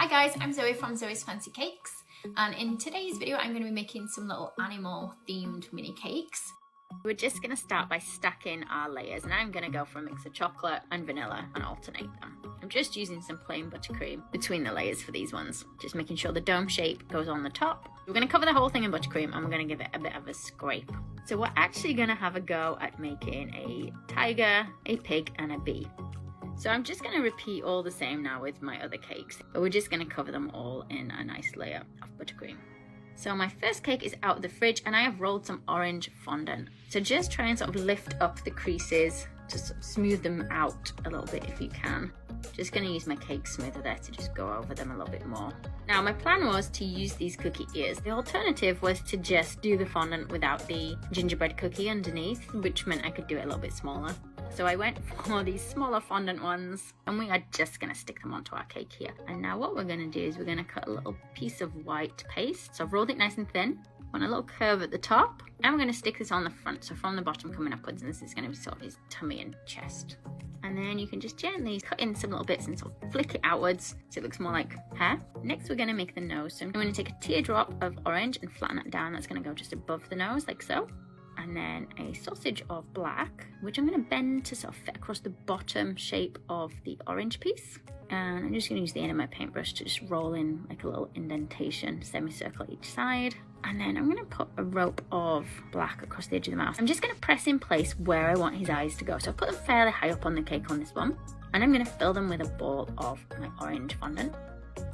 Hi guys, I'm Zoe from Zoe's Fancy Cakes, and in today's video I'm going to be making some little animal themed mini cakes. We're just going to start by stacking our layers, and I'm going to go for a mix of chocolate and vanilla and alternate them. I'm just using some plain buttercream between the layers for these ones, just making sure the dome shape goes on the top. We're going to cover the whole thing in buttercream and we're going to give it a bit of a scrape. So we're actually going to have a go at making a tiger, a pig and a bee. So I'm just going to repeat all the same now with my other cakes, but we're just going to cover them all in a nice layer of buttercream. So my first cake is out of the fridge and I have rolled some orange fondant. So just try and sort of lift up the creases to sort of smooth them out a little bit if you can. Just going to use my cake smoother there to just go over them a little bit more. Now my plan was to use these cookie ears. The alternative was to just do the fondant without the gingerbread cookie underneath, which meant I could do it a little bit smaller. So I went for these smaller fondant ones and we are just going to stick them onto our cake here. And now what we're going to do is we're going to cut a little piece of white paste. So I've rolled it nice and thin, want a little curve at the top, and we're going to stick this on the front. So from the bottom coming upwards, and this is going to be sort of his tummy and chest. And then you can just gently cut in some little bits and sort of flick it outwards so it looks more like hair. Next we're going to make the nose. So I'm going to take a teardrop of orange and flatten it down. That's going to go just above the nose like so. And then a sausage of black, which I'm going to bend to sort of fit across the bottom shape of the orange piece. And I'm just going to use the end of my paintbrush to just roll in like a little indentation, semicircle each side. And then I'm going to put a rope of black across the edge of the mouth. I'm just going to press in place where I want his eyes to go. So I'll put them fairly high up on the cake on this one. And I'm going to fill them with a ball of my orange fondant.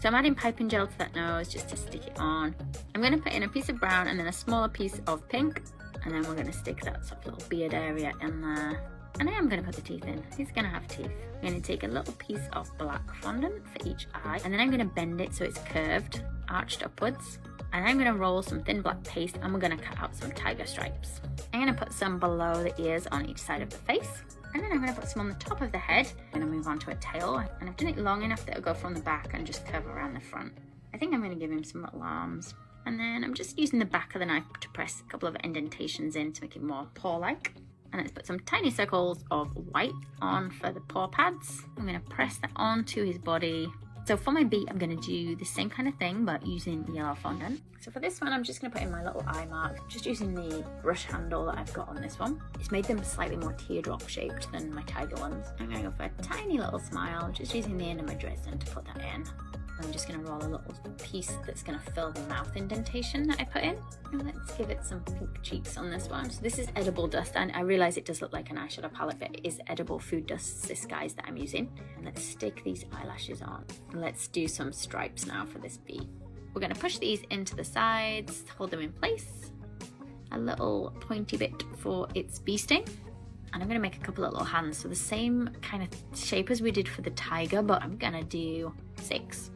So I'm adding piping gel to that nose just to stick it on. I'm going to put in a piece of brown and then a smaller piece of pink. And then we're going to stick that sort of little beard area in there. And I am going to put the teeth in. He's going to have teeth. I'm going to take a little piece of black fondant for each eye. And then I'm going to bend it so it's curved, arched upwards. And I'm going to roll some thin black paste and we're going to cut out some tiger stripes. I'm going to put some below the ears on each side of the face. And then I'm going to put some on the top of the head. I'm going to move on to a tail. And I've done it long enough that it'll go from the back and just curve around the front. I think I'm going to give him some little arms. And then I'm just using the back of the knife to press a couple of indentations in to make it more paw-like. And let's put some tiny circles of white on for the paw pads. I'm going to press that onto his body. So for my beak, I'm going to do the same kind of thing, but using yellow fondant. So for this one, I'm just going to put in my little eye mark, just using the brush handle that I've got on this one. It's made them slightly more teardrop shaped than my tiger ones. I'm going to go for a tiny little smile, just using the end of my Dresden to put that in. I'm just going to roll a little piece that's going to fill the mouth indentation that I put in. And let's give it some pink cheeks on this one. So this is edible dust, and I realise it does look like an eyeshadow palette, but it is edible food dust disguise that I'm using. And let's stick these eyelashes on. And let's do some stripes now for this bee. We're going to push these into the sides, hold them in place. A little pointy bit for its bee sting. And I'm going to make a couple of little hands. So the same kind of shape as we did for the tiger, but I'm going to do 6.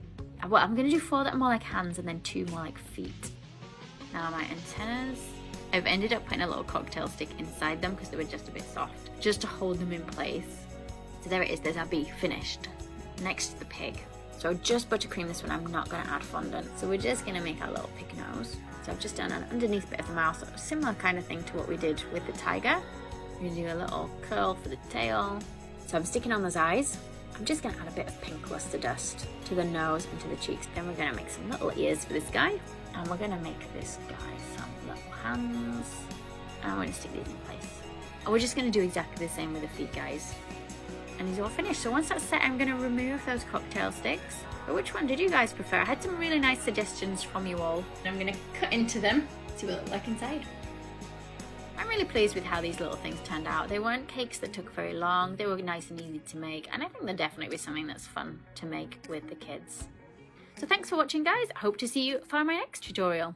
Well, I'm going to do 4 that are more like hands and then 2 more like feet. Now my antennas, I've ended up putting a little cocktail stick inside them because they were just a bit soft, just to hold them in place. So there it is, there's our bee finished. Next to the pig. So just buttercream this one, I'm not going to add fondant. So we're just going to make our little pig nose. So I've just done an underneath bit of the mouth, a similar kind of thing to what we did with the tiger. We're going to do a little curl for the tail. So I'm sticking on those eyes. I'm just going to add a bit of pink luster dust to the nose and to the cheeks. Then we're going to make some little ears for this guy. And we're going to make this guy some little hands. And I'm going to stick these in place. And we're just going to do exactly the same with the feet, guys. And he's all finished. So once that's set, I'm going to remove those cocktail sticks. But which one did you guys prefer? I had some really nice suggestions from you all. And I'm going to cut into them, see what they look like inside. I'm really pleased with how these little things turned out. They weren't cakes that took very long, they were nice and easy to make, and I think they'll definitely be something that's fun to make with the kids. So thanks for watching, guys. I hope to see you for my next tutorial.